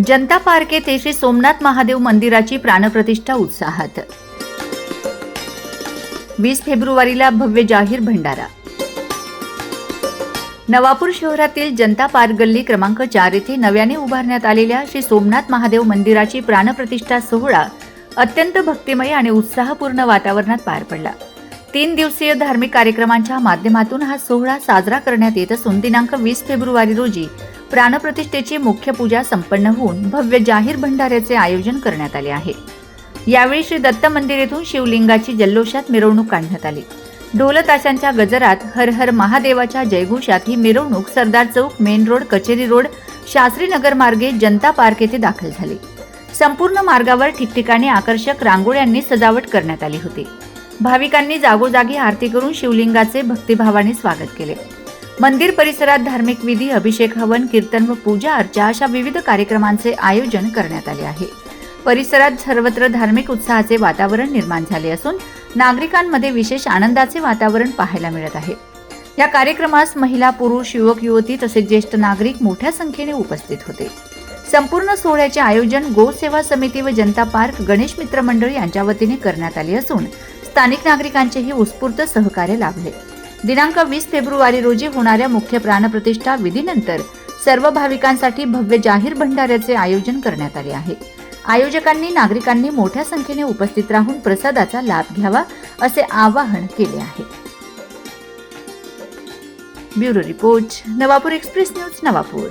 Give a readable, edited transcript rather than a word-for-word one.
जनता park येथे श्री सोमनाथ महादेव मंदिराची प्राणप्रतिष्ठा उत्साहात। 20 फेब्रुवारीला भव्य जाहीर भंडारा। नवापूर शहरातील जनता पार्क गल्ली क्रमांक 4 येथे नव्याने उभारण्यात आलेल्या श्री सोमनाथ महादेव मंदिराची प्राणप्रतिष्ठा सोहळा अत्यंत भक्तिमय आणि उत्साहपूर्ण वातावरणात पार पडला। 3 दिवसीय धार्मिक कार्यक्रमांच्या माध्यमातून हा सोहळा साजरा करण्यात येत असून दिनांक 20 फेब्रुवारी रोजी प्राणप्रतिष्ठेची मुख्य पूजा संपन्न होऊन भव्य जाहीर भंडाऱ्याचे आयोजन करण्यात आले आहे। यावेळी श्री दत्त मंदिर येथून शिवलिंगाची जल्लोषात मिरवणूक काढण्यात आली। ढोल ताशांच्या गजरात हर हर महादेवाच्या जयघोषात ही मिरवणूक सरदार चौक, मेन रोड, कचेरी रोड, शास्त्री नगर मार्गे जनता पार्क येथे दाखल झाली। संपूर्ण मार्गावर ठिकठिकाणी आकर्षक रांगोळ्यांनी सजावट करण्यात आली होती। भाविकांनी जागोजागी आरती करून शिवलिंगाचे भक्तिभावाने स्वागत केले। मंदिर परिसरात धार्मिक विधी, अभिषेक, हवन, कीर्तन व पूजा अर्चा अशा विविध कार्यक्रमांचे आयोजन करण्यात आले आहे। परिसरात सर्वत्र धार्मिक उत्साहाचे वातावरण निर्माण झाले असून नागरिकांमध्ये विशेष आनंदाचे वातावरण पाहायला मिळत आहे। या कार्यक्रमास महिला, पुरुष, युवक, युवती तसेच ज्येष्ठ नागरिक मोठ्या संख्येने उपस्थित होते। संपूर्ण सोहळ्याचे आयोजन गोसेवा समिती व जनता पार्क गणेश मित्र मंडळ यांच्या वतीने करण्यात आले असून स्थानिक नागरिकांचेही उत्स्फूर्त सहकार्य लाभले। दिनांक 20 फेब्रुवारी रोजी होणाऱ्या मुख्य प्राणप्रतिष्ठा विधीनंतर सर्व भाविकांसाठी भव्य जाहीर भंडाऱ्याचे आयोजन करण्यात आले आहे। आयोजकांनी नागरिकांनी मोठ्या संख्येने उपस्थित राहून प्रसादाचा लाभ घ्यावा असे आवाहन केले आहे। Bureau report, Navapur express news, Navapur.